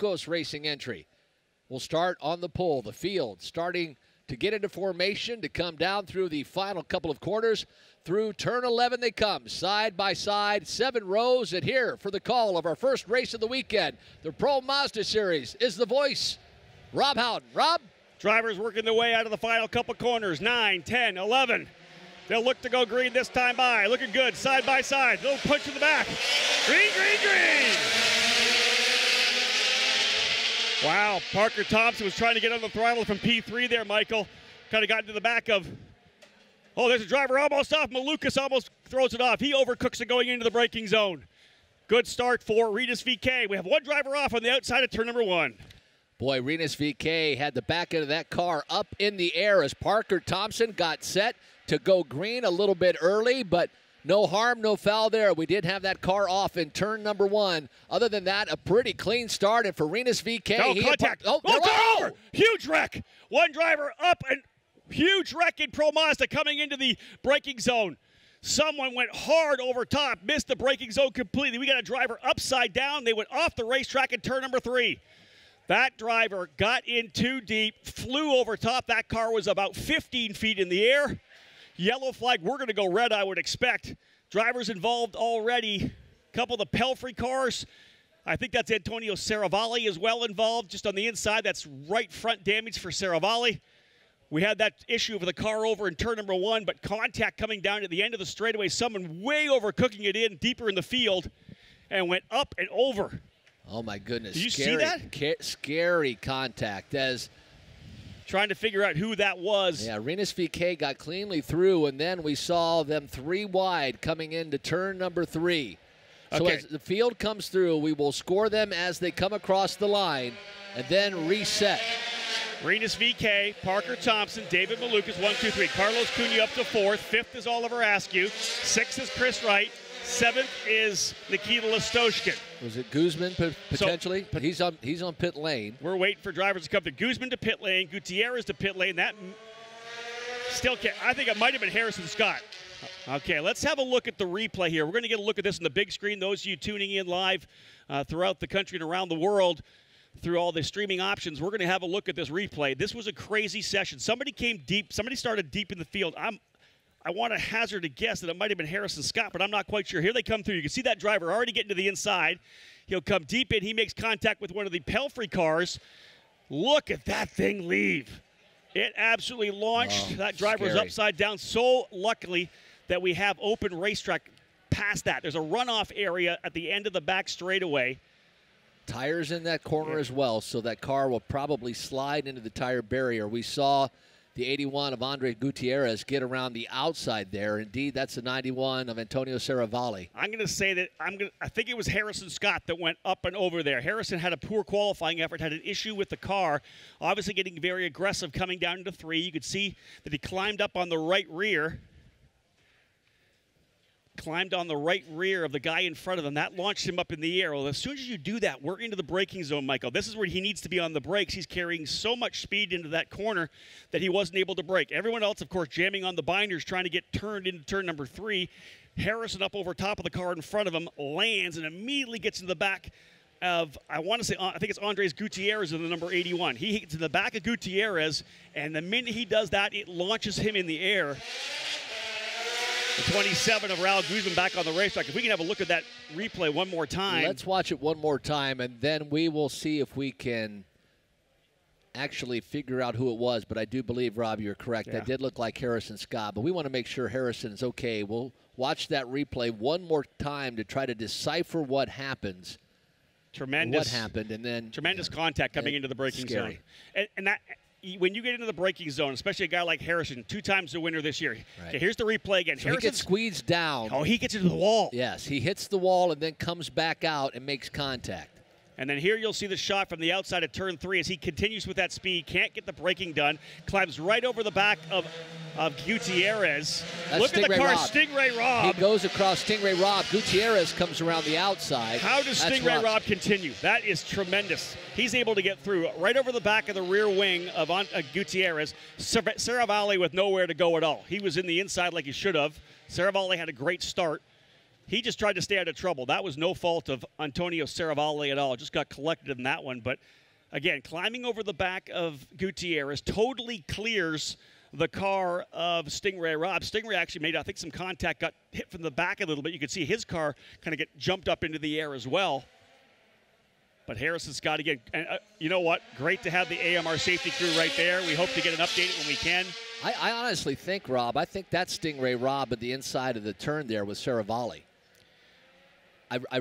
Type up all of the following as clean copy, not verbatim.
Malucos Racing entry. We'll start on the pole. The field starting to get into formation to come down through the final couple of corners. Through turn 11 they come, side by side, 7 rows. And here for the call of our first race of the weekend, the Pro Mazda Series, is the voice, Rob Howden. Rob? Drivers working their way out of the final couple corners, 9, 10, 11. They'll look to go green this time by. Looking good, side by side. Little punch in the back. Green, green, green. Wow, Parker Thompson was trying to get on the throttle from P3 there, Michael. Kind of got into the back of, oh, there's a driver almost off. Malucas almost throws it off. He overcooks it going into the braking zone. Good start for Rinus VeeKay. We have one driver off on the outside of turn number 1. Boy, Rinus VeeKay had the back end of that car up in the air as Parker Thompson got set to go green a little bit early, but no harm, no foul there. We did have that car off in turn number 1. Other than that, a pretty clean start. And for Rinus VeeKay, no contact. Over. Huge wreck. One driver up and huge wreck in Pro Mazda coming into the braking zone. Someone went hard over top, missed the braking zone completely. We got a driver upside down. They went off the racetrack in turn number 3. That driver got in too deep, flew over top. That car was about 15 feet in the air. Yellow flag. We're going to go red, I would expect. Drivers involved already. A couple of the Pelfrey cars. I think that's Antonio Serravalli as well involved. Just on the inside, that's right front damage for Serravalli. We had that issue of the car over in turn number 1, but contact coming down at the end of the straightaway. Someone way overcooking it in deeper in the field and went up and over. Oh, my goodness. Did you see that? Scary contact as trying to figure out who that was. Yeah, Rinus VeeKay got cleanly through, and then we saw them 3 wide coming into turn number 3. So okay. as the field comes through, we will score them as they come across the line and then reset. Rinus VeeKay, Parker Thompson, David Malucas, 1, 2, 3. Carlos Cunha up to 4th. 5th is Oliver Askew. 6th is Chris Wright. 7th is Nikita Listoshkin. Was it Guzman potentially? So, he's on pit lane. We're waiting for drivers to come to Guzman to pit lane, Gutierrez to pit lane. That still can't. I think it might have been Harrison Scott. Okay, let's have a look at the replay here. We're going to get a look at this on the big screen. Those of you tuning in live throughout the country and around the world through all the streaming options, we're going to have a look at this replay. This was a crazy session. Somebody came deep. Somebody started deep in the field. I want to hazard a guess that it might have been Harrison Scott, but I'm not quite sure. Here they come through. You can see that driver already getting to the inside. He'll come deep in. He makes contact with one of the Pelfrey cars. Look at that thing leave. It absolutely launched. Oh, that driver's scary. upside down. So luckily that we have open racetrack past that. There's a runoff area at the end of the back straightaway. Tires in that corner as well, so that car will probably slide into the tire barrier. We saw the 81 of Andre Gutierrez get around the outside there. Indeed, that's the 91 of Antonio Serravalli. I'm going to say that I think it was Harrison Scott that went up and over there. Harrison had a poor qualifying effort, had an issue with the car, obviously getting very aggressive coming down into 3. You could see that he climbed up on the right rear. Climbed on the right rear of the guy in front of him. That launched him up in the air. Well, as soon as you do that, we're into the braking zone, Michael. This is where he needs to be on the brakes. He's carrying so much speed into that corner that he wasn't able to brake. Everyone else, of course, jamming on the binders, trying to get turned into turn number 3. Harrison up over top of the car in front of him, lands, and immediately gets into the back of, I think it's Andres Gutierrez in the number 81. He gets in the back of Gutierrez, and the minute he does that, it launches him in the air. The 27 of Raul Guzman back on the racetrack. If we can have a look at that replay one more time. Let's watch it one more time, and then we will see if we can actually figure out who it was. But I do believe, Rob, you're correct. Yeah. That did look like Harrison Scott, but we want to make sure Harrison is okay. We'll watch that replay one more time to try to decipher what happens. Tremendous. What happened, and then tremendous contact coming into the braking scary. zone. And that, when you get into the braking zone, especially a guy like Harrison, 2 times the winner this year. Right. Okay, here's the replay again. So he gets squeezed down. Oh, he gets into the wall. Yes, he hits the wall and then comes back out and makes contact. And then here you'll see the shot from the outside of turn 3 as he continues with that speed, can't get the braking done, climbs right over the back of Gutierrez. That's Look at the Stingray car, Rob. Stingray Rob. He goes across Stingray Rob. Gutierrez comes around the outside. How does Stingray Rob continue? That is tremendous. He's able to get through right over the back of the rear wing of Gutierrez. Serravalli with nowhere to go at all. He was in the inside like he should have. Serravalli had a great start. He just tried to stay out of trouble. That was no fault of Antonio Serravalle at all. Just got collected in that one. But, again, climbing over the back of Gutierrez totally clears the car of Stingray Robb. Stingray actually made, I think, some contact, got hit from the back a little bit. You could see his car kind of get jumped up into the air as well. But Harrison Scott, again, and you know what? Great to have the AMR safety crew right there. We hope to get an update when we can. I honestly think, Rob, I think that's Stingray Robb at the inside of the turn there with Serravalle.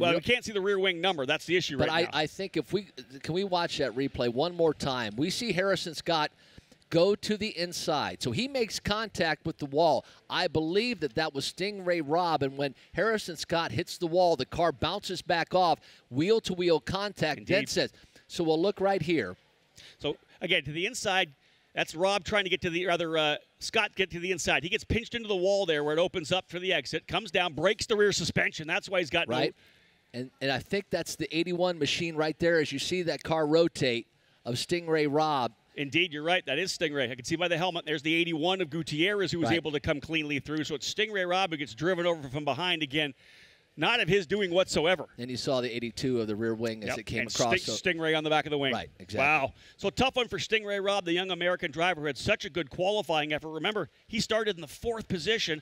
Well, we can't see the rear wing number. That's the issue right now. But I think if can we watch that replay one more time? We see Harrison Scott go to the inside. So he makes contact with the wall. I believe that was Stingray Robb, and when Harrison Scott hits the wall, the car bounces back off, wheel-to-wheel contact, Indeed. dead set. So we'll look right here. So, again, to the inside, that's Robb trying to get to the other, Scott get to the inside. He gets pinched into the wall there where it opens up for the exit, comes down, breaks the rear suspension. That's why he's got right. And I think that's the 81 machine right there as you see that car rotate of Stingray Robb. Indeed, you're right. That is Stingray. I can see by the helmet. There's the 81 of Gutierrez who was able to come cleanly through. So it's Stingray Robb who gets driven over from behind again. Not of his doing whatsoever. And you saw the 82 of the rear wing as it came across. Stingray on the back of the wing. Right, exactly. Wow. So tough one for Stingray Robb, the young American driver who had such a good qualifying effort. Remember, he started in the 4th position.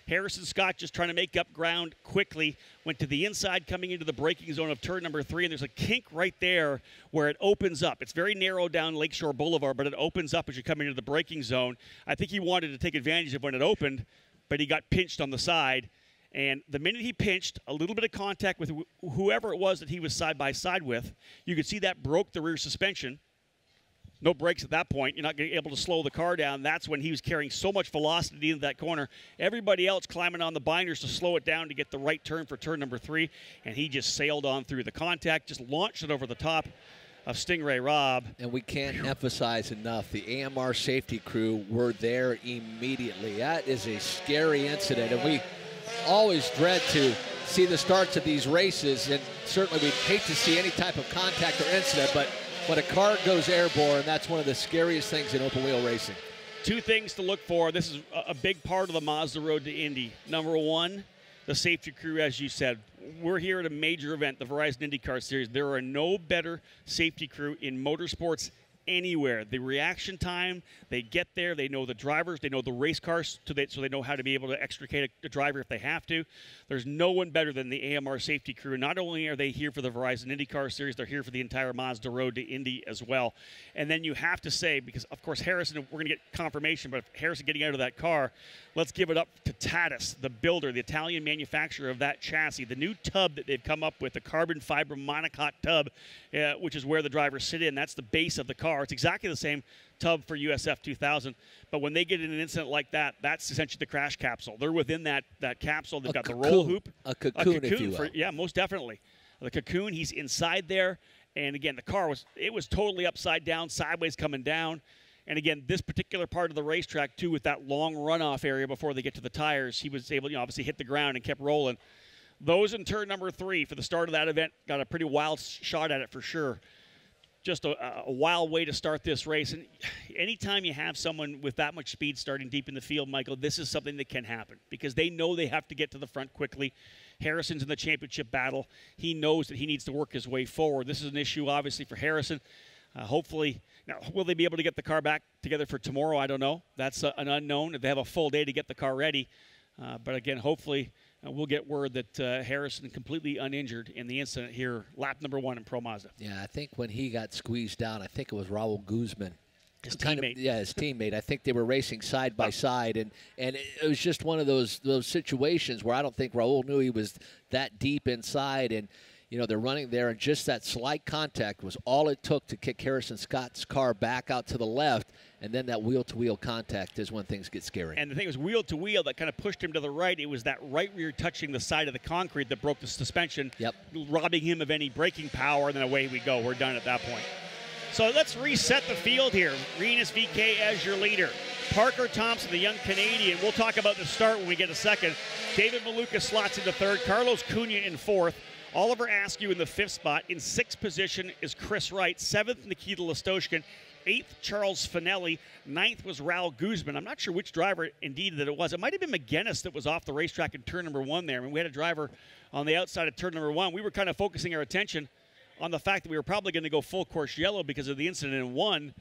Harrison Scott just trying to make up ground quickly. Went to the inside coming into the braking zone of turn number 3, and there's a kink right there where it opens up. It's very narrow down Lakeshore Boulevard, but it opens up as you come into the braking zone. I think he wanted to take advantage of when it opened, but he got pinched on the side. And the minute he pinched, a little bit of contact with whoever it was that he was side-by-side with, you could see that broke the rear suspension. No brakes at that point. You're not going to be able to slow the car down. That's when he was carrying so much velocity into that corner. Everybody else climbing on the binders to slow it down to get the right turn for turn number 3, and he just sailed on through the contact, just launched it over the top of Stingray Robb. And we can't emphasize enough, the AMR safety crew were there immediately. That is a scary incident, and we always dread to see the starts of these races, and certainly we'd hate to see any type of contact or incident, but when a car goes airborne, that's one of the scariest things in open wheel racing. 2 things to look for. This is a big part of the Mazda Road to Indy. Number 1, the safety crew, as you said. We're here at a major event, the Verizon IndyCar Series. There are no better safety crew in motorsports anywhere. The reaction time, they get there, they know the drivers, they know the race cars, so they know how to be able to extricate a driver if they have to. There's no one better than the AMR safety crew. Not only are they here for the Verizon IndyCar Series, they're here for the entire Mazda Road to Indy as well. And then you have to say, because of course Harrison, we're going to get confirmation, but if Harrison getting out of that car, let's give it up to Tatis, the builder, the Italian manufacturer of that chassis. The new tub that they've come up with, the carbon fiber monocot tub, which is where the drivers sit in. That's the base of the car. It's exactly the same tub for USF 2000, but when they get in an incident like that, that's essentially the crash capsule. They're within that capsule. They've got the roll hoop. A cocoon, if you will. Yeah, most definitely. The cocoon, he's inside there, and again, the car was totally upside down, sideways coming down. And again, this particular part of the racetrack, too, with that long runoff area before they get to the tires, he was able to obviously hit the ground and kept rolling. Those in turn number 3 for the start of that event got a pretty wild shot at it for sure. Just a wild way to start this race. And anytime you have someone with that much speed starting deep in the field, Michael, this is something that can happen because they know they have to get to the front quickly. Harrison's in the championship battle. He knows that he needs to work his way forward. This is an issue, obviously, for Harrison. Hopefully, now, will they be able to get the car back together for tomorrow? I don't know. That's an unknown. If they have a full day to get the car ready. But again, hopefully, we'll get word that Harrison completely uninjured in the incident here, lap number 1 in Pro Mazda. Yeah, I think when he got squeezed down, I think it was Raul Guzman. His teammate. His teammate. I think they were racing side by side, and it was just one of those situations where I don't think Raul knew he was that deep inside, and they're running there, and just that slight contact was all it took to kick Harrison Scott's car back out to the left, and then that wheel-to-wheel contact is when things get scary. And the thing was wheel-to-wheel that kind of pushed him to the right. It was that right rear touching the side of the concrete that broke the suspension, robbing him of any braking power, and then away we go. We're done at that point. So let's reset the field here. Rinus VeeKay as your leader. Parker Thompson, the young Canadian. We'll talk about the start when we get a second. David Maluka slots into 3rd. Carlos Cunha in 4th. Oliver Askew in the 5th spot. In 6th position is Chris Wright. 7th, Nikita Listoshkin. 8th, Charles Finelli. 9th was Raul Guzman. I'm not sure which driver indeed that it was. It might have been McGinnis that was off the racetrack in turn number 1 there. I mean, we had a driver on the outside of turn number 1. We were kind of focusing our attention on the fact that we were probably going to go full course yellow because of the incident in 1.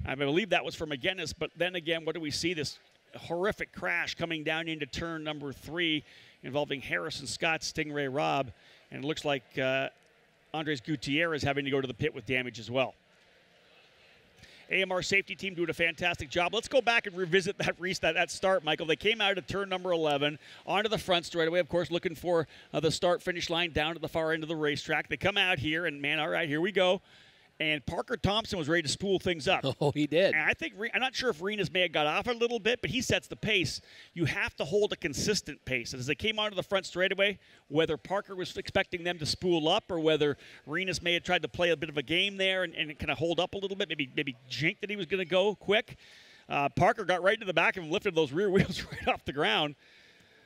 I believe that was for McGinnis, but then again, what do we see? This horrific crash coming down into turn number 3 involving Harrison Scott, Stingray Robb, and it looks like Andres Gutierrez having to go to the pit with damage as well. AMR safety team doing a fantastic job. Let's go back and revisit that start, Michael. They came out of turn number 11 onto the front straightaway, of course, looking for the start-finish line down to the far end of the racetrack. They come out here, and, man, all right, here we go. And Parker Thompson was ready to spool things up. Oh, he did. And I think, I'm not sure if Rinus may have got off a little bit, but he sets the pace. You have to hold a consistent pace. And as they came onto the front straightaway, whether Parker was expecting them to spool up or whether Rinus may have tried to play a bit of a game there and kind of hold up a little bit, maybe jink that he was going to go quick. Parker got right to the back of him, lifted those rear wheels right off the ground.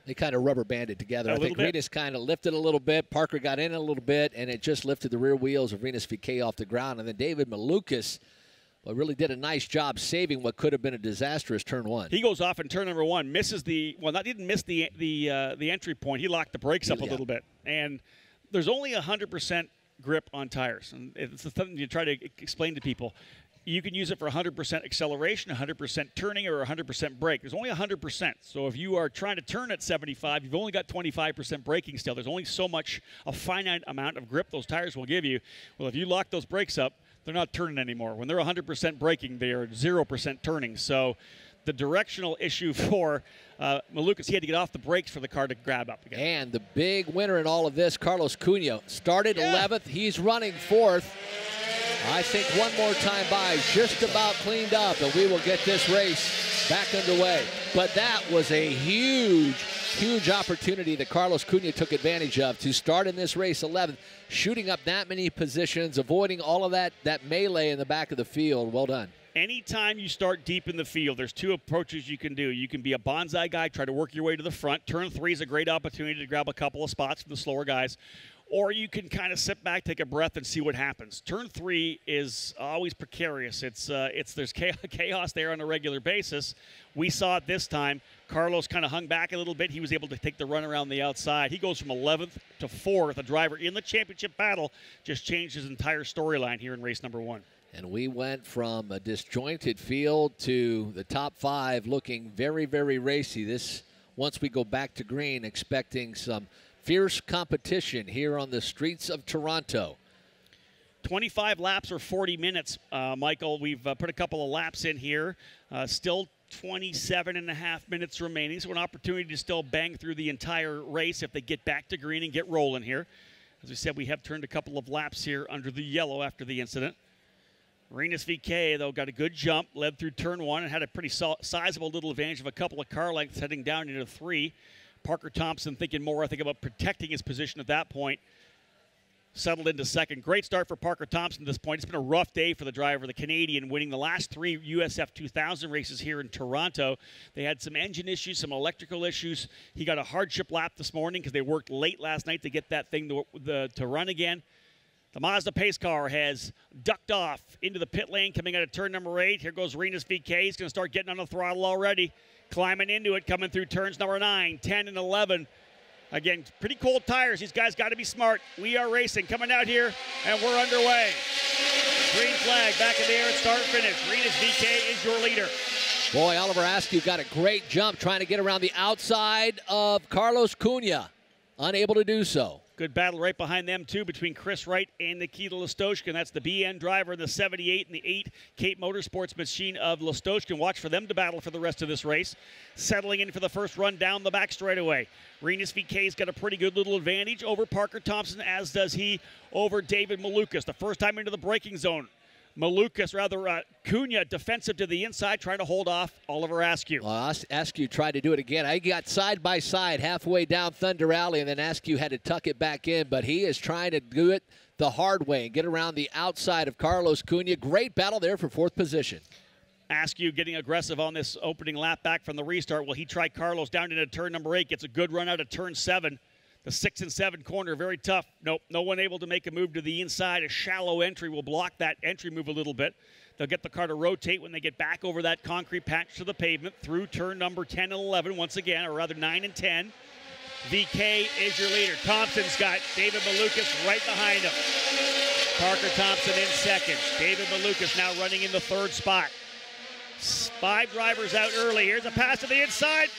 They kind of rubber banded together. I think Rinus kind of lifted a little bit. Parker got in a little bit, and it just lifted the rear wheels of Rinus VeeKay off the ground. And then David Malukas really did a nice job saving what could have been a disastrous turn 1. He goes off in turn number 1, misses didn't miss the entry point. He locked the brakes up a little bit. And there's only 100% grip on tires. And it's something you try to explain to people. You can use it for 100% acceleration, 100% turning, or 100% brake. There's only 100%. So if you are trying to turn at 75, you've only got 25% braking still. There's only so much, a finite amount of grip those tires will give you. Well, if you lock those brakes up, they're not turning anymore. When they're 100% braking, they are 0% turning. So the directional issue for Malukas, he had to get off the brakes for the car to grab up again. And the big winner in all of this, Carlos Cunha, started 11th. He's running 4th. I think one more time by, just about cleaned up, and we will get this race back underway. But that was a huge opportunity that Carlos Cunha took advantage of to start in this race 11th, shooting up that many positions, avoiding all of that melee in the back of the field. Well done. Anytime you start deep in the field, there's 2 approaches you can do. You can be a bonsai guy, try to work your way to the front. Turn 3 is a great opportunity to grab a couple of spots from the slower guys. Or you can kind of sit back, take a breath, and see what happens. Turn 3 is always precarious. There's chaos there on a regular basis. We saw it this time. Carlos kind of hung back a little bit. He was able to take the run around the outside. He goes from 11th to 4th. A driver in the championship battle just changed his entire storyline here in race number 1. And we went from a disjointed field to the top 5 looking very, very racy. Once we go back to green, expecting some fierce competition here on the streets of Toronto. 25 laps or 40 minutes, Michael. We've put a couple of laps in here. Still 27.5 minutes remaining, so an opportunity to still bang through the entire race if they get back to green and get rolling here. As we said, we have turned a couple of laps here under the yellow after the incident. Rinus VeeKay, though, got a good jump, led through turn 1, and had a pretty sizable little advantage of a couple of car lengths heading down into 3. Parker Thompson thinking more, I think, about protecting his position at that point. Settled into 2nd. Great start for Parker Thompson at this point. It's been a rough day for the driver, the Canadian, winning the last 3 USF 2000 races here in Toronto. They had some engine issues, some electrical issues. He got a hardship lap this morning because they worked late last night to get that thing to run again. The Mazda pace car has ducked off into the pit lane coming out of turn number 8. Here goes Rinus VeeKay. He's going to start getting on the throttle already. Climbing into it, coming through turns number 9, 10, and 11. Again, pretty cold tires. These guys got to be smart. We are racing, coming out here, and we're underway. Green flag back in the air at start finish. Rinus VeeKay is your leader. Boy, Oliver Askew got a great jump trying to get around the outside of Carlos Cunha. Unable to do so. Good battle right behind them, too, between Chris Wright and Nikita Listoshkin. That's the BN driver in the 78 and the 8 Cape Motorsports machine of Listoshkin. Watch for them to battle for the rest of this race. Settling in for the first run down the back straightaway. Rinus VeeKay's got a pretty good little advantage over Parker Thompson, as does he over David Malukas. The first time into the braking zone. Cunha defensive to the inside, trying to hold off Oliver Askew. Well, Askew tried to do it again. I got side by side halfway down Thunder Alley, and then Askew had to tuck it back in, but he is trying to do it the hard way and get around the outside of Carlos Cunha. Great battle there for 4th position. Askew getting aggressive on this opening lap back from the restart. Well, he tried Carlos down into turn number 8, gets a good run out of turn 7. The 6 and 7 corner, very tough. Nope, no one able to make a move to the inside. A shallow entry will block that entry move a little bit. They'll get the car to rotate when they get back over that concrete patch to the pavement through turn number 10 and 11 once again, or rather 9 and 10. VK is your leader. Thompson's got David Malukas right behind him. Parker Thompson in second. David Malukas now running in the third spot. 5 drivers out early. Here's a pass to the inside.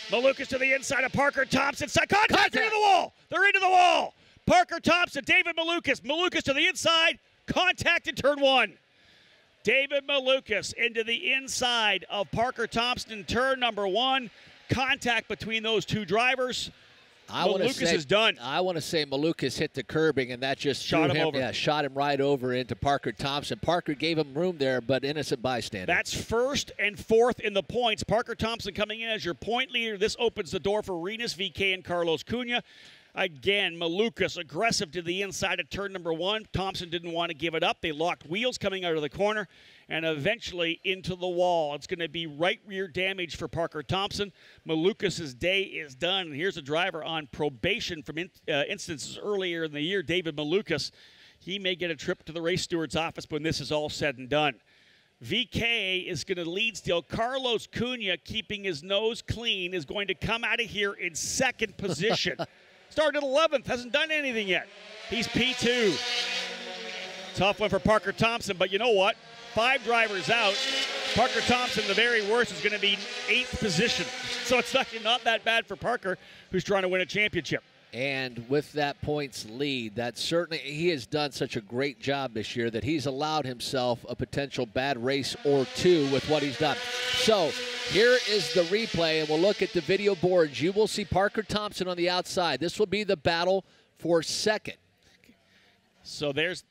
Malukas to the inside of Parker Thompson. Contact into the wall. They're into the wall. Parker Thompson, David Malukas. Malukas to the inside. Contact in turn 1. David Malukas into the inside of Parker Thompson in turn number 1. Contact between those 2 drivers. Malukas is done. I want to say Malukas hit the curbing, and that just shot him over. Yeah, shot him right over into Parker Thompson. Parker gave him room there, but innocent bystander. That's 1st and 4th in the points. Parker Thompson coming in as your point leader. This opens the door for Rinus VeeKay and Carlos Cunha. Again, Malukas aggressive to the inside of turn number 1. Thompson didn't want to give it up. They locked wheels coming out of the corner and eventually into the wall. It's going to be right rear damage for Parker Thompson. Malukas' day is done. And here's a driver on probation from instances earlier in the year, David Malukas. He may get a trip to the race steward's office when this is all said and done. VeeKay is going to lead still. Carlos Cunha, keeping his nose clean, is going to come out of here in 2nd position. Started 11th, hasn't done anything yet. He's P2. Tough one for Parker Thompson, but you know what? 5 drivers out. Parker Thompson, the very worst, is going to be 8th position. So it's actually not that bad for Parker, who's trying to win a championship. And with that points lead, that certainly he has done such a great job this year that he's allowed himself a potential bad race or 2 with what he's done. So here is the replay, and we'll look at the video boards. You will see Parker Thompson on the outside. This will be the battle for 2nd. So there's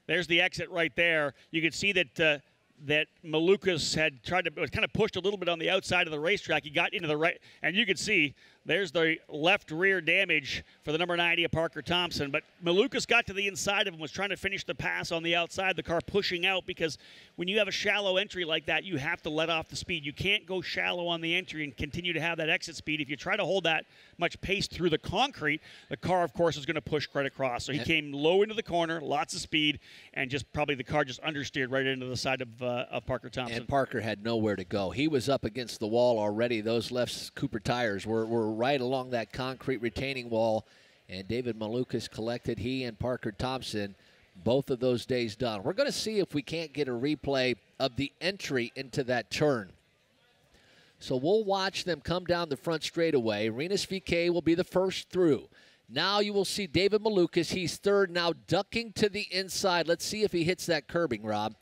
the exit right there. You can see that that Malukas had tried to kind of pushed a little bit on the outside of the racetrack. He got into the right, and you can see there's the left rear damage for the number 90 of Parker Thompson. But Malukas got to the inside of him, was trying to finish the pass on the outside, the car pushing out, because when you have a shallow entry like that, you have to let off the speed. You can't go shallow on the entry and continue to have that exit speed. If you try to hold that much pace through the concrete, the car, of course, is going to push right across. So he came low into the corner, lots of speed, and just probably the car just understeered right into the side of Parker Thompson. And Parker had nowhere to go. He was up against the wall already. Those left Cooper tires were right along that concrete retaining wall, and David Malukas collected. He and Parker Thompson, both of those days done. We're going to see if we can't get a replay of the entry into that turn. So we'll watch them come down the front straightaway. Rinus VeeKay will be the first through. Now you will see David Malukas. He's 3rd, now ducking to the inside. Let's see if he hits that curbing, Rob.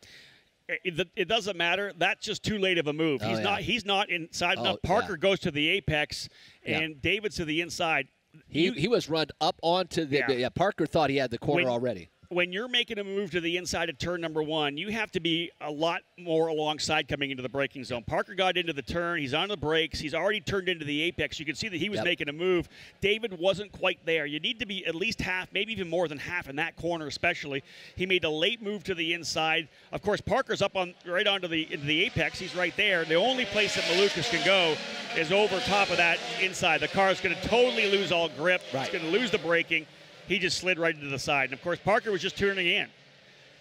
It doesn't matter. That's just too late of a move. He's not inside enough. Parker goes to the apex, and David's to the inside. He was run up onto the Parker thought he had the corner already. When you're making a move to the inside of turn number 1, you have to be a lot more alongside coming into the braking zone. Parker got into the turn. He's on the brakes. He's already turned into the apex. You can see that he was making a move. David wasn't quite there. You need to be at least half, maybe even more than half in that corner especially. He made a late move to the inside. Of course, Parker's up on right onto into the apex. He's right there. The only place that Malukas can go is over top of that inside. The car is going to totally lose all grip. It's going to lose the braking. He just slid right into the side. And, of course, Parker was just turning in.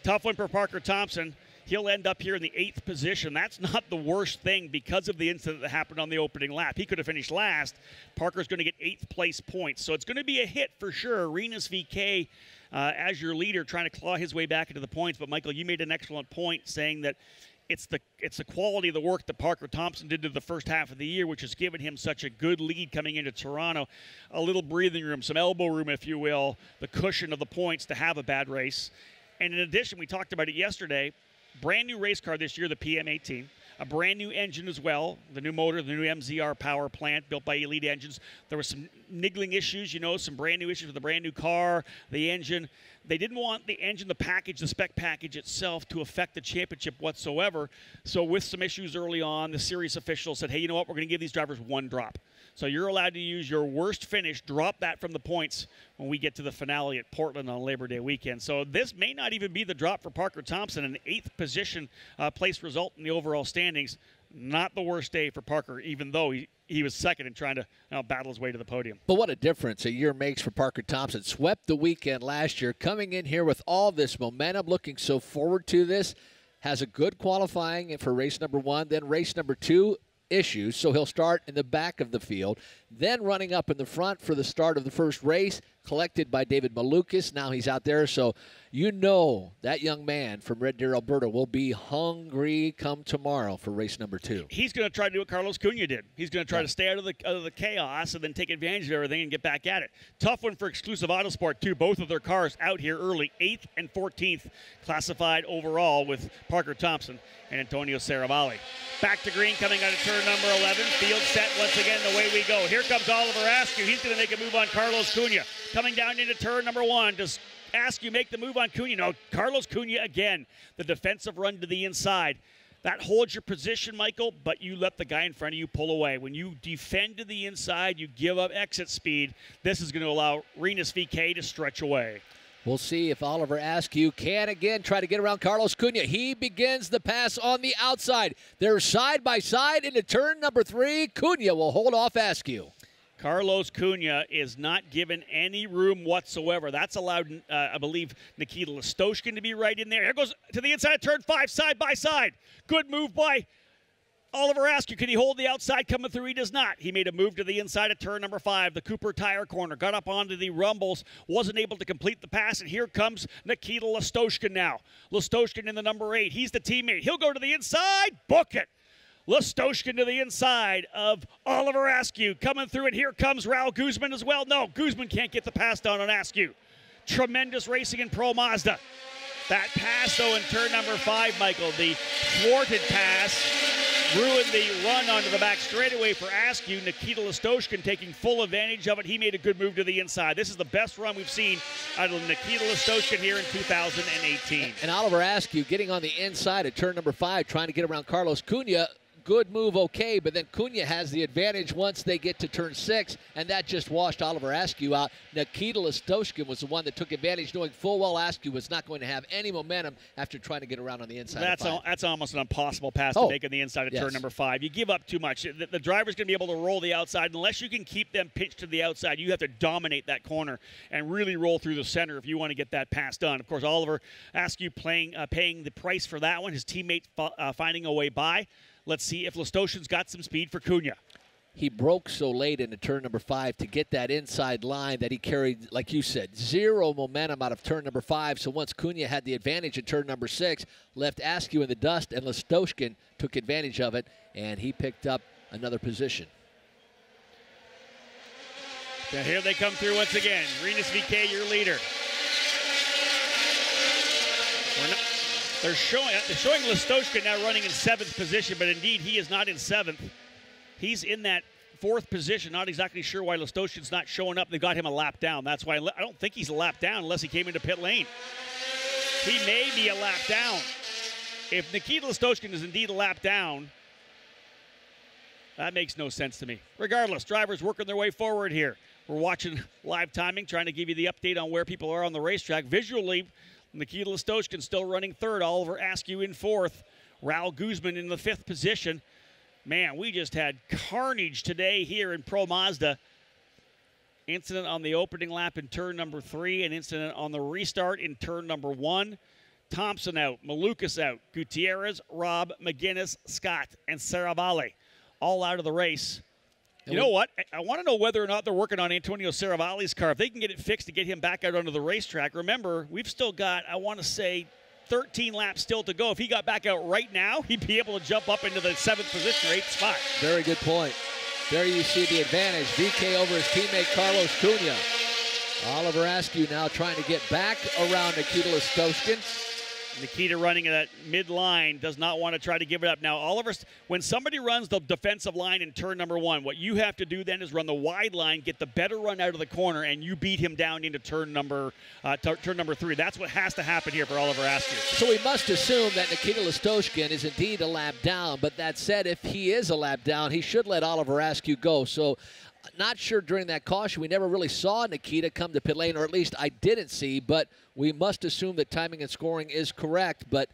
Tough one for Parker Thompson. He'll end up here in the 8th position. That's not the worst thing because of the incident that happened on the opening lap. He could have finished last. Parker's going to get 8th place points. So it's going to be a hit for sure. Rinus VeeKay as your leader trying to claw his way back into the points. But, Michael, you made an excellent point saying that it's the quality of the work that Parker Thompson did to the first half of the year, which has given him such a good lead coming into Toronto. A little breathing room, some elbow room, if you will, the cushion of the points to have a bad race. And in addition, we talked about it yesterday, brand new race car this year, the PM18. A brand new engine as well, the new motor, the new MZR power plant built by Elite Engines. There were some niggling issues, some brand new issues with the brand new car, the engine. They didn't want the engine, the package, the spec package itself to affect the championship whatsoever. So with some issues early on, the series officials said, hey, you know what, we're going to give these drivers 1 drop. So you're allowed to use your worst finish, drop that from the points when we get to the finale at Portland on Labor Day weekend. So this may not even be the drop for Parker Thompson, an 8th position place result in the overall standings. Not the worst day for Parker, even though he was second and trying to battle his way to the podium. But what a difference a year makes for Parker Thompson. Swept the weekend last year, coming in here with all this momentum, looking so forward to this. Has a good qualifying for race number 1, then race number 2 issues, so he'll start in the back of the field, then running up in the front for the start of the first race, collected by David Malukas. Now he's out there, so you know that young man from Red Deer, Alberta will be hungry come tomorrow for race number 2. He's going to try to do what Carlos Cunha did. He's going to try to stay out of the chaos and then take advantage of everything and get back at it. Tough one for Exclusive Autosport, too. Both of their cars out here early, 8th and 14th classified overall with Parker Thompson and Antonio Serravalle. Back to green coming out of turn number 11. Field set once again, the way we go. Here comes Oliver Askew. He's going to make a move on Carlos Cunha. Coming down into turn number 1. Does Askew make the move on Cunha? No, Carlos Cunha again. The defensive run to the inside. That holds your position, Michael, but you let the guy in front of you pull away. When you defend to the inside, you give up exit speed. This is going to allow Rinus VeeKay to stretch away. We'll see if Oliver Askew can again try to get around Carlos Cunha. He begins the pass on the outside. They're side by side into turn number 3. Cunha will hold off Askew. Carlos Cunha is not given any room whatsoever. That's allowed, I believe, Nikita Listoshkin to be right in there. Here goes to the inside of turn 5, side by side. Good move by Oliver Askew. Can he hold the outside coming through? He does not. He made a move to the inside of turn number 5, the Cooper tire corner. Got up onto the rumbles. Wasn't able to complete the pass. And here comes Nikita Listoshkin now. Listoshkin in the number 8. He's the teammate. He'll go to the inside. Book it. Listoshkin to the inside of Oliver Askew. Coming through, and here comes Raul Guzman as well. No, Guzman can't get the pass down on Askew. Tremendous racing in Pro Mazda. That pass, though, in turn number 5, Michael, the thwarted pass, ruined the run onto the back straightaway for Askew. Nikita Listoshkin taking full advantage of it. He made a good move to the inside. This is the best run we've seen out of Nikita Listoshkin here in 2018. And Oliver Askew getting on the inside of turn number 5, trying to get around Carlos Cunha. Good move, okay, but then Cunha has the advantage once they get to turn 6, and that just washed Oliver Askew out. Nikita Listoshkin was the one that took advantage, knowing full well Askew was not going to have any momentum after trying to get around on the inside. That's almost an impossible pass to make on the inside of turn number 5. You give up too much. The driver's going to be able to roll the outside. Unless you can keep them pinched to the outside, you have to dominate that corner and really roll through the center if you want to get that pass done. Of course, Oliver Askew paying the price for that one. His teammate finding a way by. Let's see if Listoshkin's got some speed for Cunha. He broke so late into turn number 5 to get that inside line that he carried, like you said, zero momentum out of turn number 5. So once Cunha had the advantage in turn number 6, left Askew in the dust, and Listoshkin took advantage of it, and he picked up another position. Now here they come through once again. Rinus VeeKay, your leader. They're showing Listoshkin now running in 7th position, but indeed he is not in 7th. He's in that 4th position. Not exactly sure why Listoshkin's not showing up. They got him a lap down. That's why I don't think he's a lap down unless he came into pit lane. He may be a lap down. If Nikita Listoshkin is indeed a lap down, that makes no sense to me. Regardless, drivers working their way forward here. We're watching live timing, trying to give you the update on where people are on the racetrack. Visually, Nikita Listoshkin still running 3rd. Oliver Askew in 4th. Raul Guzman in the 5th position. Man, we just had carnage today here in Pro Mazda. Incident on the opening lap in turn number 3. An incident on the restart in turn number 1. Thompson out. Malukas out. Gutierrez, Robb, McGuinness, Scott, and Serravalle all out of the race. You know what? I want to know whether or not they're working on Antonio Serravalle's car. If they can get it fixed to get him back out onto the racetrack. Remember, we've still got, I want to say, 13 laps still to go. If he got back out right now, he'd be able to jump up into the 7th position or 8th spot. Very good point. There you see the advantage. VeeKay over his teammate Carlos Cunha. Oliver Askew now trying to get back around Nikita Listoshkin. Nikita running at that mid-line, does not want to try to give it up. Now, Oliver, when somebody runs the defensive line in turn number 1, what you have to do then is run the wide line, get the better run out of the corner, and you beat him down into turn number 3. That's what has to happen here for Oliver Askew. So we must assume that Nikita Listoshkin is indeed a lap down, but that said, if he is a lap down, he should let Oliver Askew go. So not sure during that caution. We never really saw Nikita come to pit lane, or at least I didn't see, but we must assume that timing and scoring is correct. But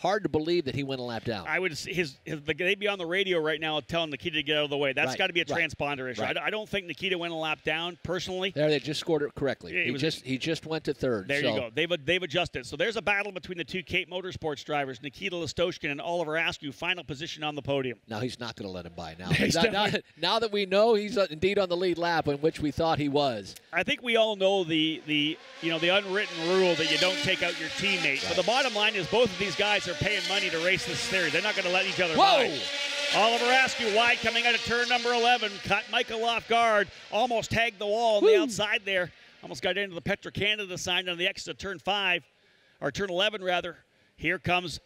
hard to believe that he went a lap down. I would they'd be on the radio right now telling Nikita to get out of the way. That's got to be a transponder issue. Right. I don't think Nikita went a lap down personally. There, they just scored it correctly. He just went to third. There you go. They've adjusted. So there's a battle between the two Cape Motorsports drivers, Nikita Listoshkin and Oliver Askew, final position on the podium. Now he's not going to let him by now. Now that we know he's indeed on the lead lap, in which we thought he was. I think we all know the unwritten rule that you don't take out your teammate. Right. But the bottom line is both of these guys are paying money to race this series. They're not going to let each other by. Oliver Askew wide coming out of turn number 11. Caught Michael off guard. Almost tagged the wall on the outside there. Almost got into the Petro-Canada sign on the exit of turn 5. Or turn 11, rather. Here comes,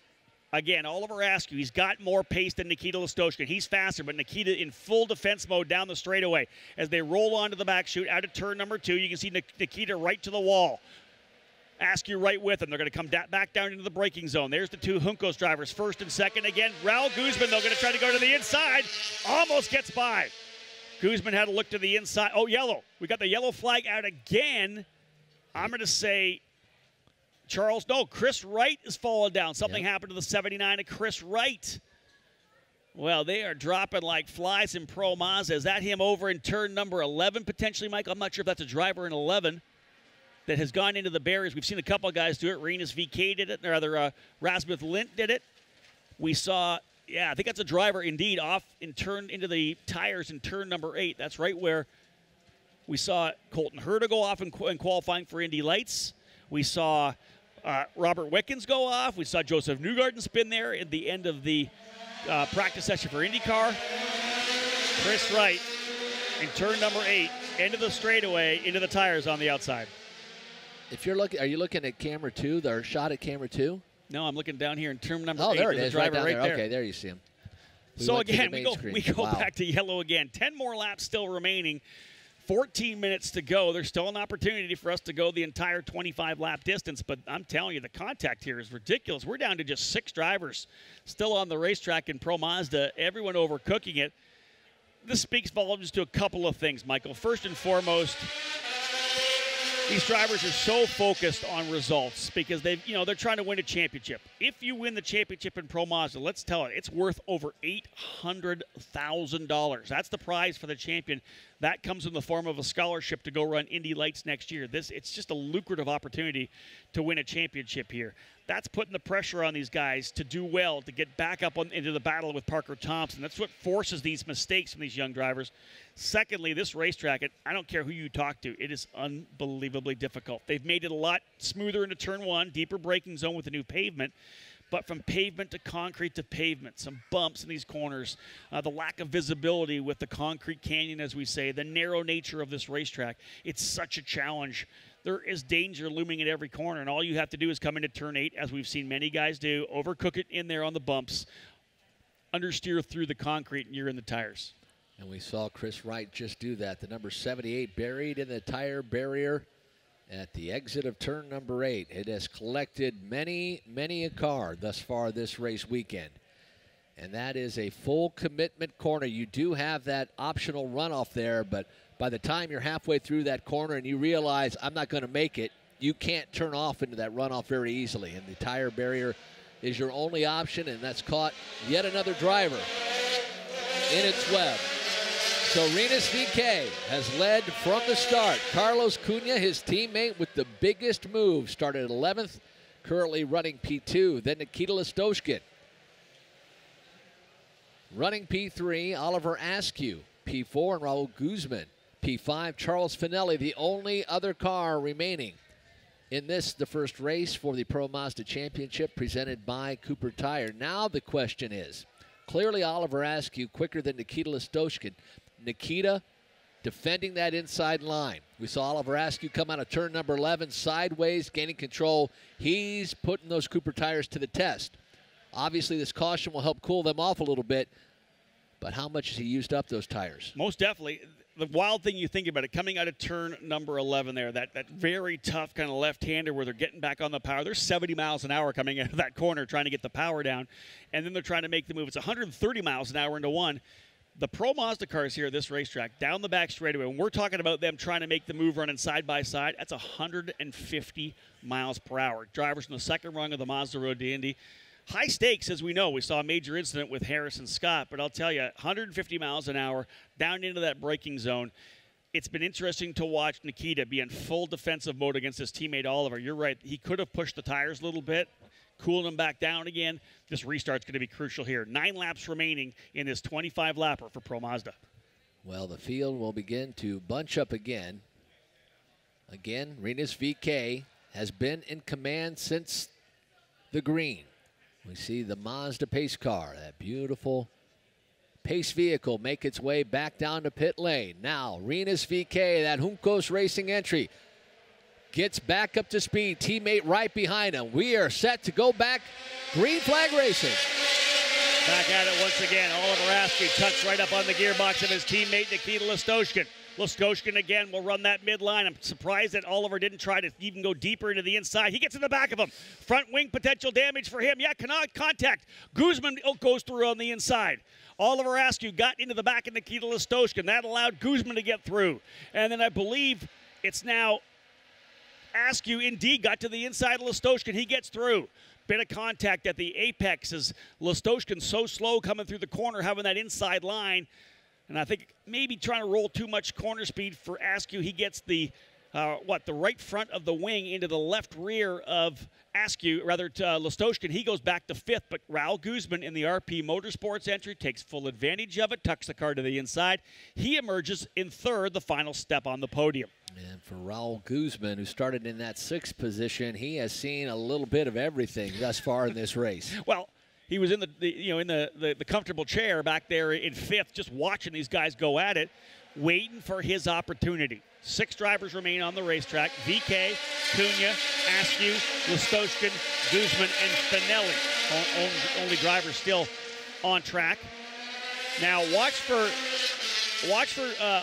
again, Oliver Askew. He's got more pace than Nikita Listoshkin. He's faster, but Nikita in full defense mode down the straightaway. As they roll onto the back chute out of turn number 2, you can see Nikita right to the wall. Askew right with him. They're going to come back down into the braking zone. There's the two Juncos drivers, first and second. Again, Raul Guzman, they're going to try to go to the inside. Almost gets by. Guzman had a look to the inside. Oh, yellow. We got the yellow flag out again. I'm going to say Chris Wright is falling down. Something happened to the 79 of Chris Wright. Well, they are dropping like flies in Pro Mazda. Is that him over in turn number 11 potentially, Mike? I'm not sure if that's a driver in 11 that has gone into the barriers. We've seen a couple of guys do it. Rinus VK did it, or rather Rasmus Lint did it. We saw, I think that's a driver indeed, off into the tires in turn number 8. That's right where we saw Colton Herta go off in qualifying for Indy Lights. We saw Robert Wickens go off. We saw Joseph Newgarden spin there at the end of the practice session for IndyCar. Chris Wright in turn number 8, end of the straightaway, into the tires on the outside. If you're looking, are you looking at camera 2? Their shot at camera 2? No, I'm looking down here in turn number 8. Oh, there it is, driver right there. Okay, there you see him. So again, we go back to yellow again. 10 more laps still remaining. 14 minutes to go. There's still an opportunity for us to go the entire 25-lap distance, but I'm telling you, the contact here is ridiculous. We're down to just 6 drivers still on the racetrack in Pro Mazda, everyone overcooking it. This speaks volumes to a couple of things, Michael. First and foremost, these drivers are so focused on results because they're trying to win a championship. If you win the championship in Pro Mazda, let's tell it, it's worth over $800,000. That's the prize for the champion. That comes in the form of a scholarship to go run Indy Lights next year. It's just a lucrative opportunity to win a championship here. That's putting the pressure on these guys to do well, to get back up into the battle with Parker Thompson. That's what forces these mistakes from these young drivers. Secondly, this racetrack, I don't care who you talk to, it is unbelievably difficult. They've made it a lot smoother into turn 1, deeper braking zone with the new pavement. But from pavement to concrete to pavement, some bumps in these corners, the lack of visibility with the concrete canyon, as we say, the narrow nature of this racetrack, it's such a challenge. There is danger looming at every corner, and all you have to do is come into turn 8, as we've seen many guys do, overcook it in there on the bumps, understeer through the concrete, and you're in the tires. And we saw Chris Wright just do that. The number 78 buried in the tire barrier at the exit of turn number 8. It has collected many, many a car thus far this race weekend. And that is a full commitment corner. You do have that optional runoff there, but by the time you're halfway through that corner and you realize I'm not going to make it, you can't turn off into that runoff very easily. And the tire barrier is your only option, and that's caught yet another driver in its web. So Rinus VK has led from the start. Carlos Cunha, his teammate with the biggest move, started at 11th, currently running P2. Then Nikita Listoshkin running P3, Oliver Askew, P4, and Raul Guzman, P5. Charles Finelli, the only other car remaining in this, the first race for the Pro Mazda Championship presented by Cooper Tire. Now the question is, clearly Oliver Askew quicker than Nikita Listoshkin. Nikita defending that inside line. We saw Oliver Askew come out of turn number 11 sideways, gaining control. He's putting those Cooper tires to the test. Obviously, this caution will help cool them off a little bit, but how much has he used up those tires? Most definitely. The wild thing you think about it, coming out of turn number 11 there, that very tough kind of left-hander where they're getting back on the power. They're 70 miles an hour coming out of that corner trying to get the power down, and then they're trying to make the move. It's 130 miles an hour into one. The Pro Mazda cars here at this racetrack, down the back straightaway, when we're talking about them trying to make the move running side by side, that's 150 miles per hour. Drivers from the second rung of the Mazda Road to Indy, high stakes, as we know. We saw a major incident with Harrison Scott, but I'll tell you, 150 miles an hour down into that braking zone. It's been interesting to watch Nikita be in full defensive mode against his teammate Oliver. You're right. He could have pushed the tires a little bit, cooled them back down again. This restart's going to be crucial here. 9 laps remaining in this 25-lapper for Pro Mazda. Well, the field will begin to bunch up again. Again, Rinus VeeKay has been in command since the green. We see the Mazda pace car, that beautiful pace vehicle, make its way back down to pit lane. Now, Rinus VeeKay, that Juncos Racing entry, gets back up to speed. Teammate right behind him. We are set to go back. Green flag racing. Back at it once again. Oliver Askew tucks right up on the gearbox of his teammate Nikita Listoshkin. Listoshkin again will run that midline. I'm surprised that Oliver didn't try to even go deeper into the inside. He gets in the back of him. Front wing potential damage for him. Yeah, cannot contact. Guzman goes through on the inside. Oliver Askew got into the back of Nikita Listoshkin. That allowed Guzman to get through. And then I believe it's now Askew indeed got to the inside of Listoshkin. He gets through. Bit of contact at the apex as Listoshkin so slow coming through the corner, having that inside line. And I think maybe trying to roll too much corner speed for Askew. He gets the right front of the wing into the left rear of Askew, rather to Listoshkin. He goes back to 5th, but Raul Guzman in the RP Motorsports entry takes full advantage of it, tucks the car to the inside. He emerges in 3rd, the final step on the podium. And for Raul Guzman, who started in that 6th position, he has seen a little bit of everything thus far in this race. Well, he was in the comfortable chair back there in 5th, just watching these guys go at it, waiting for his opportunity. 6 drivers remain on the racetrack: VeeKay, Cunha, Askew, Listoshkin, Guzman, and Finelli. Only drivers still on track. Now watch for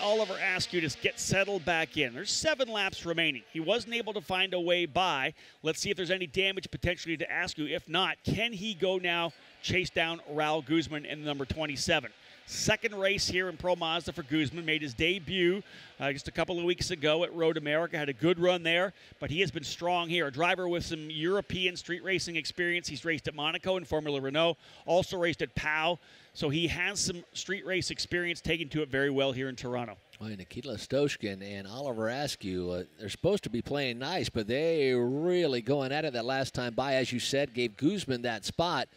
Oliver Askew to get settled back in. There's 7 laps remaining. He wasn't able to find a way by. Let's see if there's any damage potentially to Askew. If not, can he go now chase down Raul Guzman in number 27? Second race here in Pro Mazda for Guzman. Made his debut just a couple of weeks ago at Road America. Had a good run there, but he has been strong here. A driver with some European street racing experience. He's raced at Monaco in Formula Renault. Also raced at Pau. So he has some street race experience, taking to it very well here in Toronto. Well, Nikita Listoshkin and Oliver Askew, they're supposed to be playing nice, but they really going at it that last time by. As you said, gave Guzman that spot.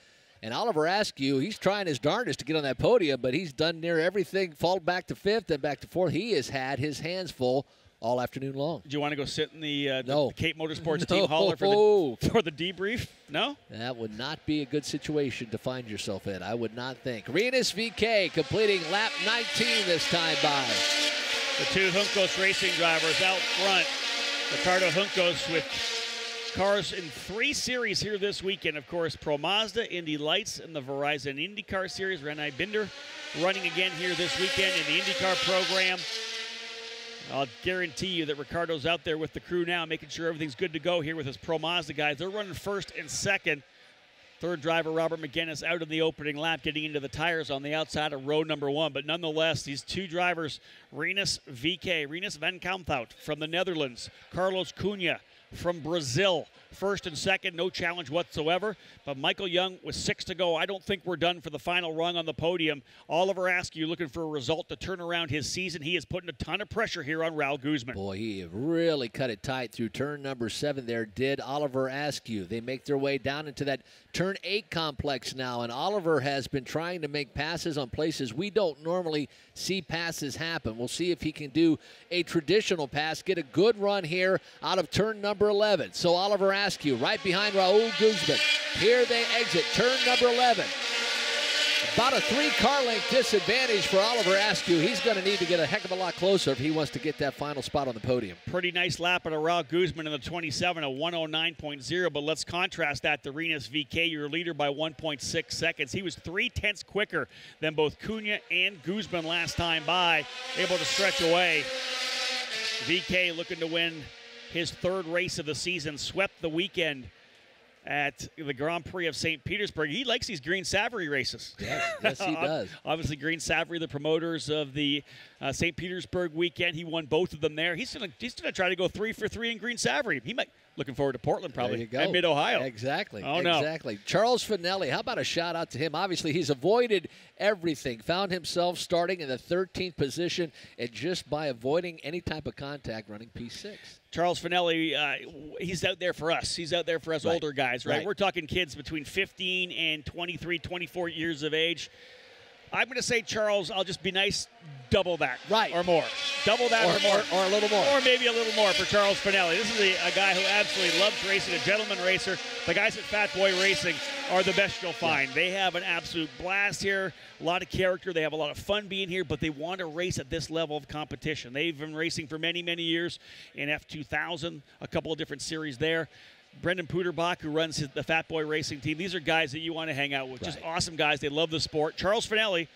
And Oliver Askew, he's trying his darndest to get on that podium, but he's done near everything. Fall back to 5th and back to 4th. He has had his hands full all afternoon long. Do you want to go sit in the no. Cape Motorsports team hauler for the debrief? No? That would not be a good situation to find yourself in, I would not think. Rinus VeeKay completing lap 19 this time by. The 2 Juncos Racing drivers out front. Ricardo Juncos with cars in 3 series here this weekend. Of course, Pro Mazda, Indy Lights, and the Verizon IndyCar Series. Renai Binder running again here this weekend in the IndyCar program. I'll guarantee you that Ricardo's out there with the crew now, making sure everything's good to go here with his Pro Mazda guys. They're running 1st and 2nd. 3rd driver, Robert McGinnis, out in the opening lap, getting into the tires on the outside of row number 1. But nonetheless, these 2 drivers, Rinus VeeKay, Rinus van Kamphout from the Netherlands, Carlos Cunha from Brazil, 1st and 2nd, no challenge whatsoever. But Michael Young with 6 to go. I don't think we're done for the final rung on the podium. Oliver Askew looking for a result to turn around his season. He is putting a ton of pressure here on Raul Guzman. Boy, he really cut it tight through turn number 7 there, did Oliver Askew. They make their way down into that turn 8 complex now, and Oliver has been trying to make passes on places we don't normally see passes happen. We'll see if he can do a traditional pass, get a good run here out of turn number 11. So Oliver Askew right behind Raul Guzman. Here they exit turn number 11. About a 3-car length disadvantage for Oliver Askew. He's going to need to get a heck of a lot closer if he wants to get that final spot on the podium. Pretty nice lap at Raul Guzman in the 27, a 109.0, but let's contrast that to Rinus VeeKay, your leader by 1.6 seconds. He was 3/10 quicker than both Cunha and Guzman last time by, able to stretch away. VeeKay looking to win his 3rd race of the season, swept the weekend at the Grand Prix of St. Petersburg. He likes these Green Savary races. Yes, he does. Obviously, Green Savary, the promoters of the St. Petersburg weekend. He won both of them there. He's gonna try to go 3 for 3 in Green Savary. Looking forward to Portland, probably. There you go. And Mid-Ohio. Exactly. Oh, no. Exactly. Charles Finelli, how about a shout-out to him? Obviously, he's avoided everything. Found himself starting in the 13th position, and just by avoiding any type of contact, running P6. Charles Finelli, he's out there for us. He's out there for us Right. older guys, right? Right. We're talking kids between 15 and 23, 24 years of age. I'm going to say, Charles, I'll just be nice, double that. Right. Or more. Double that or more. Or a little more. Or maybe a little more for Charles Finelli. This is a guy who absolutely loves racing, a gentleman racer. The guys at Fat Boy Racing are the best you'll find. Yeah. They have an absolute blast here, a lot of character. They have a lot of fun being here, but they want to race at this level of competition. They've been racing for many, many years in F2000, a couple of different series there. Brendan Puderbach, who runs the Fat Boy Racing team. These are guys that you want to hang out with. Right. Just awesome guys. They love the sport. Charles Finelli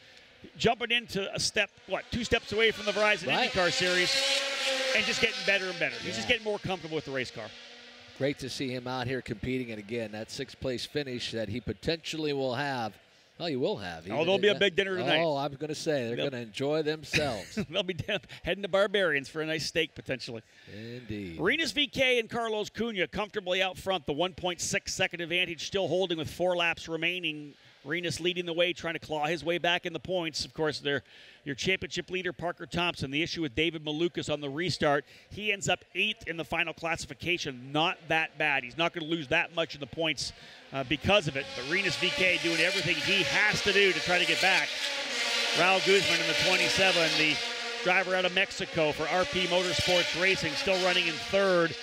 jumping into a step, 2 steps away from the Verizon IndyCar Series and just getting better and better. He's just getting more comfortable with the race car. Great to see him out here competing. And again, that 6th-place finish that he potentially will have. Well, you will have. Oh, there'll be a big dinner tonight. Oh, I'm going to say they're going to enjoy themselves. They'll be heading to Barbarians for a nice steak, potentially. Indeed. Rinus VeeKay and Carlos Cunha comfortably out front. The 1.6-second advantage still holding with 4 laps remaining. Rinus leading the way, trying to claw his way back in the points. Of course, your championship leader, Parker Thompson. The issue with David Malukas on the restart, he ends up 8th in the final classification. Not that bad. He's not going to lose that much in the points because of it. But Rinus VeeKay doing everything he has to do to try to get back. Raul Guzman in the 27, the driver out of Mexico for RP Motorsports Racing, still running in 3rd.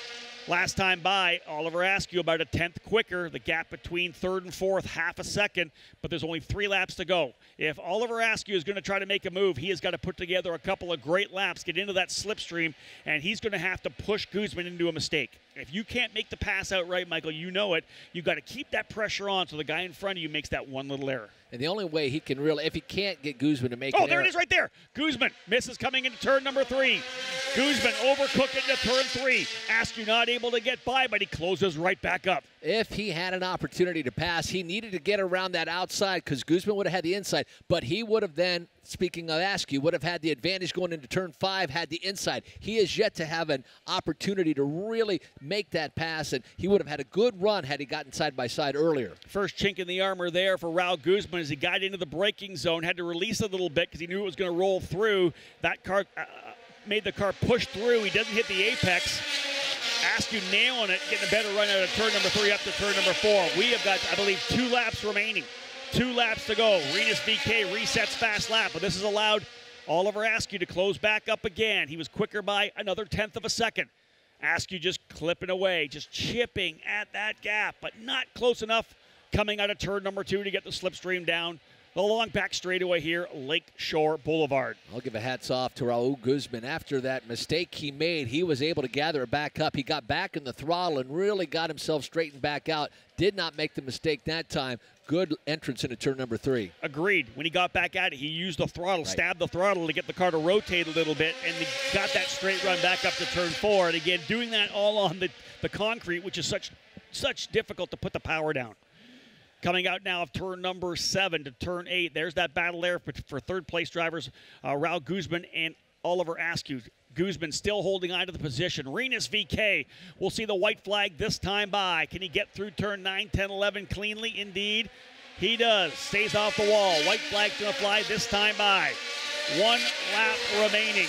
Last time by, Oliver Askew about a 10th quicker. The gap between 3rd and 4th, half a second, but there's only 3 laps to go. If Oliver Askew is going to try to make a move, he has got to put together a couple of great laps, get into that slipstream, and he's going to have to push Guzman into a mistake. If you can't make the pass out right, Michael, you know it. You've got to keep that pressure on so the guy in front of you makes that one little error. And the only way he can really, if he can't get Guzman to make an there it is right there. Guzman misses coming into turn number 3. Guzman overcooked into turn 3. Askew not able to get by, but he closes right back up. If he had an opportunity to pass, he needed to get around that outside because Guzman would have had the inside, but he would have then, speaking of Askew, would have had the advantage going into turn 5, had the inside. He has yet to have an opportunity to really make that pass, and he would have had a good run had he gotten side by side earlier. First chink in the armor there for Raul Guzman as he got into the braking zone, had to release a little bit because he knew it was going to roll through. That car made the car push through. He doesn't hit the apex. Askew nailing it, getting a better run out of turn number 3 up to turn number 4. We have got, I believe, 2 laps remaining. 2 laps to go. Rinus VeeKay resets fast lap, but this has allowed Oliver Askew to close back up again. He was quicker by another 1/10 of a second. Askew just clipping away, just chipping at that gap, but not close enough coming out of turn number 2 to get the slipstream down. The long back straightaway here, Lakeshore Boulevard. I'll give a hats off to Raul Guzman. After that mistake he made, he was able to gather it back up. He got back in the throttle and really got himself straightened back out. Did not make the mistake that time. Good entrance into turn number 3. Agreed. When he got back at it, he used the throttle, stabbed the throttle to get the car to rotate a little bit, and he got that straight run back up to turn 4. And again, doing that all on the concrete, which is such difficult to put the power down. Coming out now of turn number 7 to turn 8. There's that battle there for third-place drivers, Raul Guzman and Oliver Askew. Guzman still holding on to the position. Rinus VeeKay will see the white flag this time by. Can he get through turn 9, 10, 11 cleanly? Indeed, he does. Stays off the wall. White flag going to fly this time by. 1 lap remaining.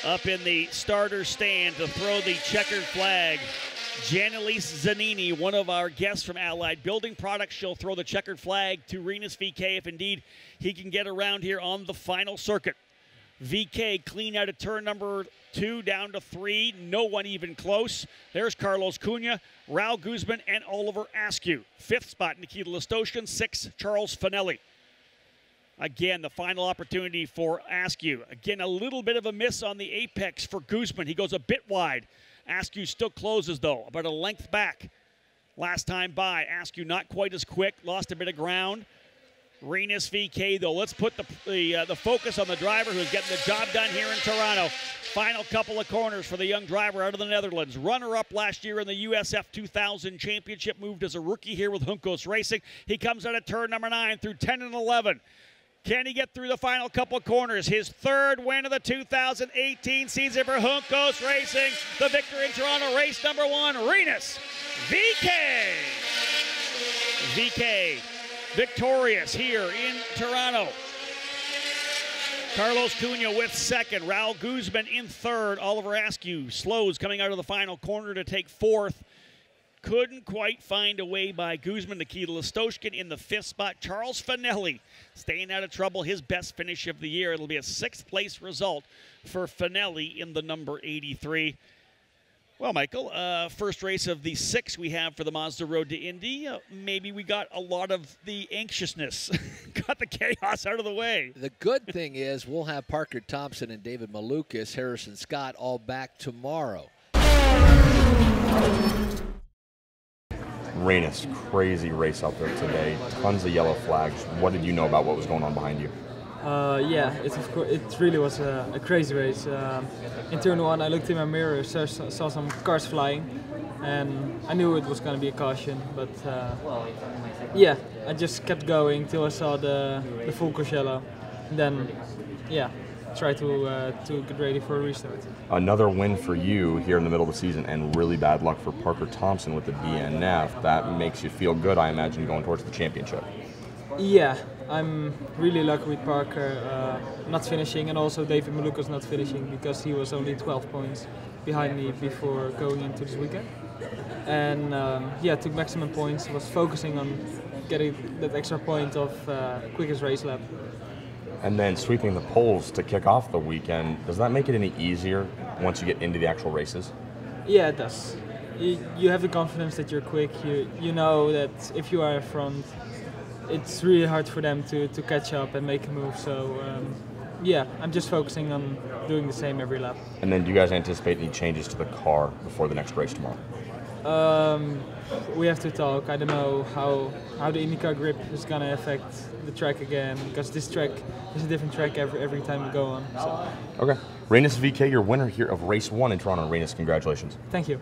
Up in the starter stand to throw the checkered flag, Janelise Zanini, one of our guests from Allied Building Products. She'll throw the checkered flag to Rinus VeeKay if indeed he can get around here on the final circuit. VeeKay clean out of turn number 2 down to 3. No one even close. There's Carlos Cunha, Raul Guzman, and Oliver Askew. 5th spot, Nikita Listoshin. 6th, Charles Finelli. Again, the final opportunity for Askew. Again, a little bit of a miss on the apex for Guzman. He goes a bit wide. Askew still closes, though, about a length back. Last time by, Askew not quite as quick, lost a bit of ground. Rinus VeeKay, though, let's put the focus on the driver who's getting the job done here in Toronto. Final couple of corners for the young driver out of the Netherlands. Runner-up last year in the USF 2000 Championship, moved as a rookie here with Juncos Racing. He comes out of turn number 9 through 10 and 11. Can he get through the final couple corners? His third win of the 2018 season for Juncos Racing. The victor in Toronto, race number 1, Rinus VeeKay. VeeKay victorious here in Toronto. Carlos Cunha with second. Raul Guzman in third. Oliver Askew slows coming out of the final corner to take fourth. Couldn't quite find a way by Guzman. Nikita Listoshkin in the fifth spot. Charles Finelli staying out of trouble. His best finish of the year. It'll be a sixth place result for Finelli in the number 83. Well, Michael, first race of the 6 we have for the Mazda Road to Indy. Maybe we got a lot of the anxiousness, got the chaos out of the way. The good thing is we'll have Parker Thompson and David Malukas, Harrison Scott, all back tomorrow. Rinus, crazy race out there today. Tons of yellow flags. What did you know about what was going on behind you? Yeah, it really was a crazy race. In turn 1, I looked in my mirror, saw some cars flying, and I knew it was going to be a caution. But yeah, I just kept going till I saw the full Coachella. Then, yeah, try to get ready for a restart. Another win for you here in the middle of the season, and really bad luck for Parker Thompson with the DNF. That makes you feel good, I imagine, going towards the championship. Yeah, I'm really lucky with Parker not finishing, and also David Malukas not finishing, because he was only 12 points behind me before going into this weekend. And yeah, took maximum points, was focusing on getting that extra point of quickest race lap. And then sweeping the poles to kick off the weekend, does that make it any easier once you get into the actual races? Yeah, it does. You have the confidence that you're quick. You know that if you are in front, it's really hard for them to catch up and make a move. So yeah, I'm just focusing on doing the same every lap. And then do you guys anticipate any changes to the car before the next race tomorrow? We have to talk. I don't know how the IndyCar grip is going to affect the track again, because this track is a different track every time we go on. So. Okay. Rinus VeeKay, your winner here of race 1 in Toronto. Rinus, congratulations. Thank you.